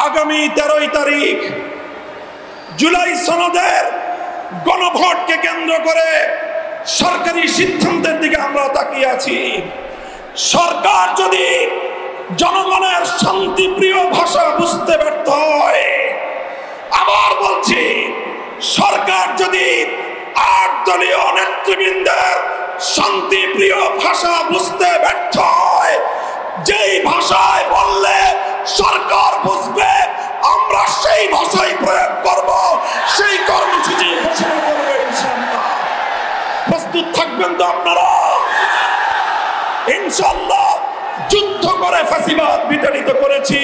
আগামী 13 তারিখ জুলাই সনদের গণভোটকে কেন্দ্র করে সরকারি সিদ্ধান্তের দিকে আমরা তাকিয়ে আছি। সরকার যদি জনগণের শান্তিপ্রিয় ভাষা বুঝতে ব্যর্থ হয়, আবার বলছি, সরকার যদি 8 দলীয় নেতৃবৃন্দের শান্তিপ্রিয় ভাষা বুঝতে ব্যর্থ হয়, যেই ভাষায় বললে সরকার বুঝবে আমরা সেই ভাষাই প্রয়োগ করব, সেই কর্মসূচি ঘোষণা করব ইনশাআল্লাহ। প্রস্তুত থাকবেন তো আপনারা? ইনশাআল্লাহ যুদ্ধ করে ফ্যাসিবাদ বিতাড়িত করেছি,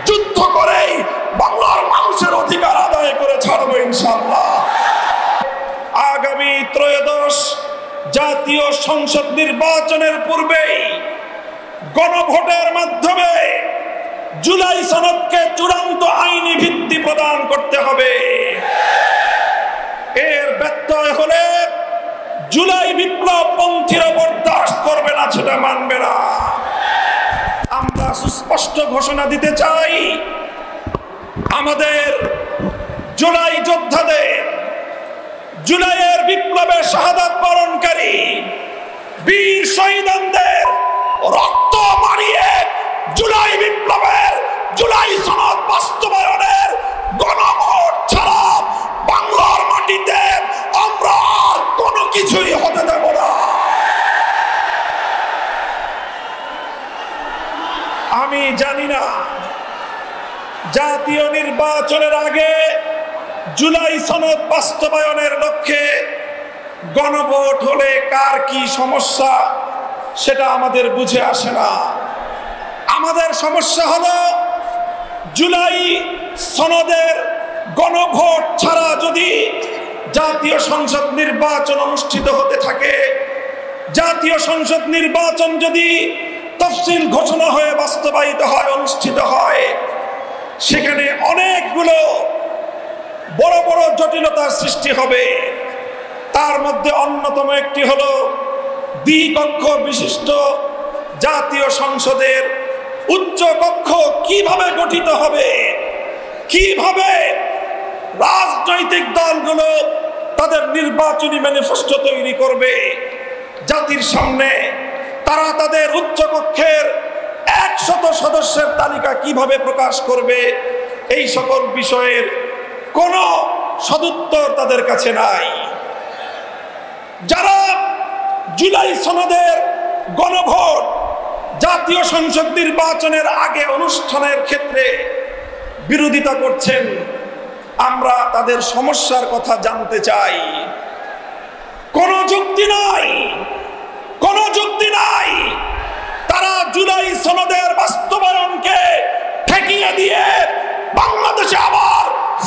যুদ্ধ করেই বাংলার মানুষের অধিকার আদায় করে ছাড়বো ইনশাআল্লাহ। আগামী 13 জাতীয় সংসদ নির্বাচনের পূর্বেই গণভোটের মাধ্যমে জুলাই সনদকে চূড়ান্ত আইনি ভিত্তি প্রদান করতে হবে। এর ব্যত্যয় হলে জুলাই বিপ্লব পন্থীরা বরদাস্ত করবে না, সেটা মানবে না। আমরা সুস্পষ্ট ঘোষণা দিতে চাই, আমাদের জুলাই যোদ্ধাদের, জুলাইয়ের বিপ্লবে শাহাদাত বরণকারী বীর শহীদদের রক্ত মারিয়ে জুলাই বিপ্লবের, জুলাই সনদ বাস্তবায়নের গণভোট ছাড়া বাংলার মাটিতে আমরা আর কোনো কিছুই হতে দেব না। আমি জানি না জাতীয় নির্বাচনের আগে জুলাই সনদ বাস্তবায়নের লক্ষ্যে গণভোট হলে কার কি সমস্যা, সেটা আমাদের বুঝে আসে না। আমাদের সমস্যা হলো জুলাই সনদের গণভোট ছাড়া যদি জাতীয় সংসদ নির্বাচন অনুষ্ঠিত হতে থাকে, জাতীয় সংসদ নির্বাচন যদি তফসিল ঘোষণা হয়ে বাস্তবায়িত হয়, অনুষ্ঠিত হয়, সেখানে অনেকগুলো বড় বড় জটিলতার সৃষ্টি হবে। তার মধ্যে অন্যতম একটি হলো দ্বিকক্ষ বিশিষ্ট জাতীয় সংসদের উচ্চ কক্ষ কিভাবে গঠিত হবে, কিভাবে রাজনৈতিক দলগুলো তাদের নির্বাচনী ম্যানিফেস্টো তৈরি করবে, জাতির সামনে তারা তাদের উচ্চ কক্ষের 100 সদস্যের তালিকা কিভাবে প্রকাশ করবে, এই সকল বিষয়ের কোনো সদুত্তর তাদের কাছে নাই। যারা জুলাই সনদের গণভোট জাতীয় সংসদ নির্বাচনের আগে অনুষ্ঠানের ক্ষেত্রে বিরোধিতা করছেন, আমরা তাদের সমস্যার কথা জানতে চাই। কোনো যুক্তি নাই, কোনো যুক্তি নাই। তারা জুলাই সনদের বাস্তবায়নকে ঠেকিয়ে দিয়ে বাংলাদেশে আবার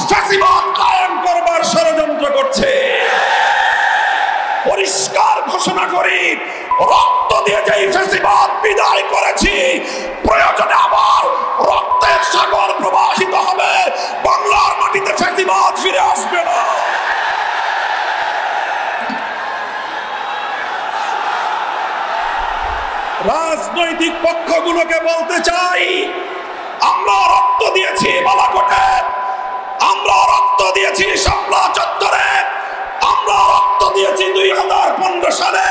ফ্যাসিবাদ কায়েম করবার ষড়যন্ত্র করছে। পরিষ্কার ঘোষণা করি, রক্ত দিয়ে যেই ফ্যাসিবাদ বিদায় করেছি, প্রয়োজনে আবার রক্তের সাগর প্রবাহিত হবে, বাংলার মাটিতে ফ্যাসিবাদ ফিরে আসবে না। রাজনৈতিক পক্ষগুলোকে বলতে চাই, আমরা রক্ত দিয়েছি বালাকোটে, আমরা রক্ত দিয়েছি শাপলা চত্বরে, আমরা রক্ত দিয়েছি 2015 সালে,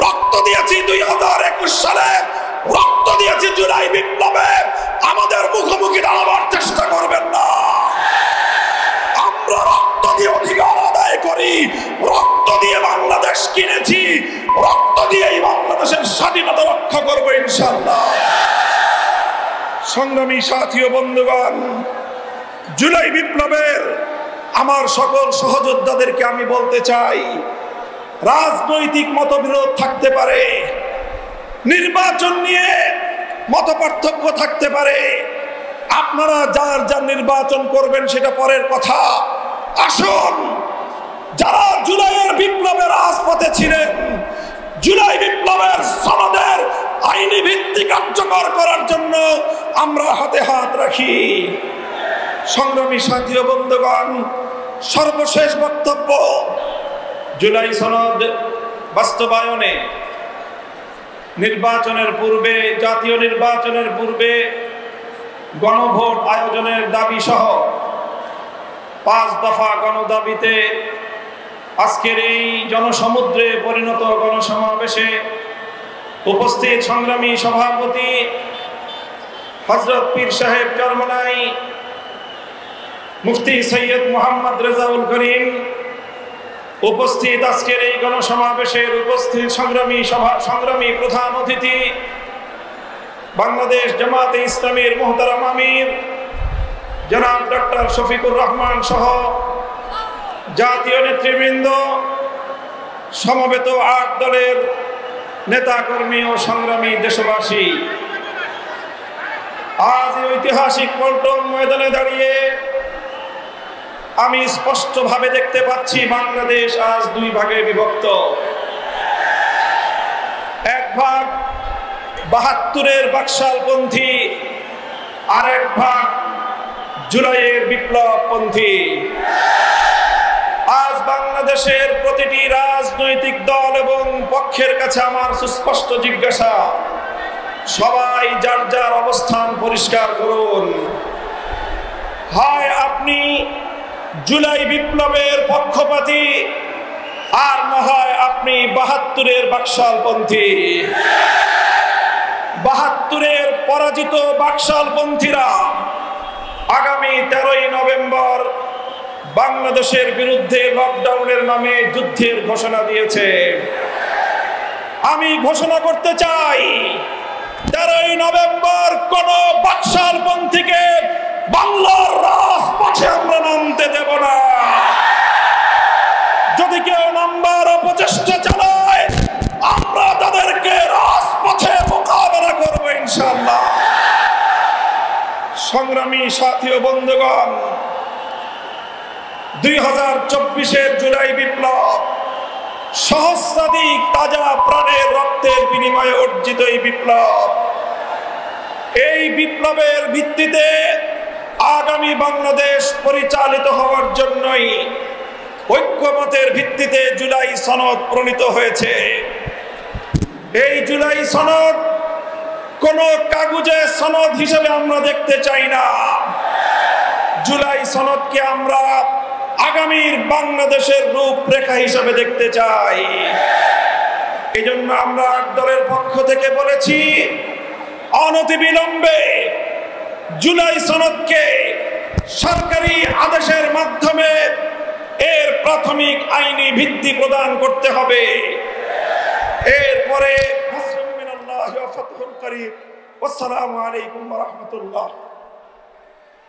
রক্ত দিয়েছি 2021 সালে, রক্ত দিয়েছি জুলাই বিপ্লবে। আমাদের মুখোমুখি দাঁড়াবার চেষ্টা করবেন না। আমরা রক্ত দিয়ে অধিকার আদায় করি, রক্ত দিয়ে বাংলাদেশ কিনেছি, রক্ত দিয়েই বাংলাদেশের স্বাধীনতা রক্ষা করবো ইনশাআল্লাহ। সংগ্রামী সাথী ও বন্ধুগণ, জুলাই বিপ্লবের আমার সকল সহযোদ্ধাদেরকে আমি বলতে চাই, রাজনৈতিক মতবিরোধ থাকতে পারে, নির্বাচন নিয়ে মতপার্থক্য থাকতে পারে, আপনারা যার যার নির্বাচন করবেন সেটা পরের কথা। আসুন, যারা জুলাইয়ের বিপ্লবের রাজপথে ছিলেন, জুলাই বিপ্লবের সনদের আইনি ভিত্তি কার্যকর করার জন্য আমরা হাতে হাত রাখি। সংগ্রামী সাথী ও বন্ধুগণ, সর্বশেষ বক্তব্য, জুলাই সনদ বাস্তবায়নে নির্বাচনের পূর্বে, জাতীয় নির্বাচনের পূর্বে গণভোট আয়োজনের দাবি সহ 5 দফা গণদাবিতে আজকের এই জনসমুদ্রে পরিণত গণসমাবেশে উপস্থিত সংগ্রামী সভাপতি হযরত পীর সাহেব চরমনাই মুফতি সৈয়দ মোহাম্মদ রেজাউল করিম, উপস্থিত আজকের এই গণসমাবেশের উপস্থিত সংগ্রামী প্রধান অতিথি বাংলাদেশ জামাতে ইসলামীর মুহতারাম আমির জনাব ডক্টর শফিকুর রহমান সহ জাতীয় নেতৃবৃন্দ, সমবেত 8 দলের নেতাকর্মী ও সংগ্রামী দেশবাসী, আজ ঐতিহাসিক পল্টন ময়দানে দাঁড়িয়ে আমি স্পষ্টভাবে দেখতে পাচ্ছি বাংলাদেশ আজ 2 ভাগে বিভক্ত। এক ভাগ 72-এর বাকশালপন্থী, আর এক ভাগ জুলাইয়ের বিপ্লবপন্থী। আজ বাংলাদেশের প্রতিটি রাজনৈতিক দল এবং পক্ষের কাছে আমার সুস্পষ্ট জিজ্ঞাসা, সবাই যার যার অবস্থান পরিষ্কার করুন। হয় আপনি জুলাই বিপ্লবের পক্ষপাতী, আর না হয় আপনি 72-এর বাকশালপন্থী। 72-এর পরাজিত বাকশালপন্থীরা আগামী 13ই নভেম্বর বাংলাদেশের বিরুদ্ধে লকডাউনের নামে যুদ্ধের ঘোষণা দিয়েছে। আমি ঘোষণা করতে চাই, 13ই নভেম্বর কোন বাকশালপন্থীকে বাংলার রাজপথে আমরা নামতে দেব না। যদি কেউ নামবার অপচেষ্টা চালায়, আমরা তাদেরকে রাজপথে মোকাবেলা করবো ইনশাআল্লাহ। সংগ্রামী সাথী ও বন্ধুগণ, 2024-এর জুলাই বিপ্লব সহস্রাধিক তাজা প্রাণের রক্তের বিনিময়ে অর্জিত এই বিপ্লব। এই বিপ্লবের ভিত্তিতে আগামী বাংলাদেশ পরিচালিত হওয়ার জন্যই ঐক্যমতের ভিত্তিতে জুলাই সনদ প্রণীত হয়েছে। এই জুলাই সনদ কোন কাগজে সনদ হিসেবে আমরা দেখতে চাই না। জুলাই সনদকে আমরা আগামীর বাংলাদেশের রূপরেখা হিসেবে দেখতে চাই। এই জন্য আমরা 8 দলের পক্ষ থেকে বলেছি, অনতিবিলম্বে জুলাই সনদকে সরকারি আদেশের মাধ্যমে এর প্রাথমিক আইনি ভিত্তি প্রদান করতে হবে। এরপরে আসসালামু আলাইকুম ওয়া রাহমাতুল্লাহ।